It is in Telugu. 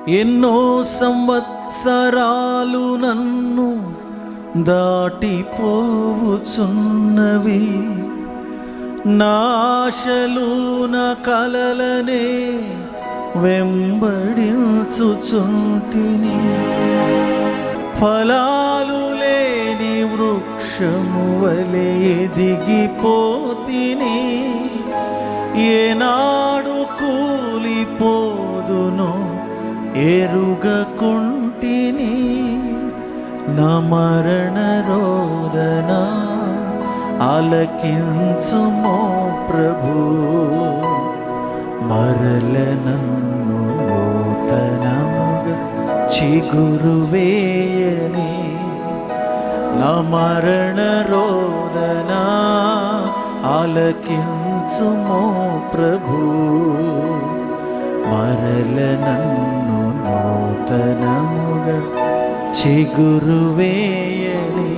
ఎన్నో సంవత్సరాలు నన్ను దాటిపోవుచున్నవి, నాశలు నా కలలనే వెంబడించుచుంటిని. ఫలాలు లేని వృక్షము వలె ఎదిగిపోతిని, ఏనాడు కూలిపోదునో ఎరుగకుంటిని. నా మరణ రోదన ఆలకించుమో ప్రభు, మరల నన్ను నూతనముగా చిగురు వేయని. నా మరణ రోదన ఆలకించుమో ప్రభు, మరల నన్ను నూతనముగా చిగురు వేయని.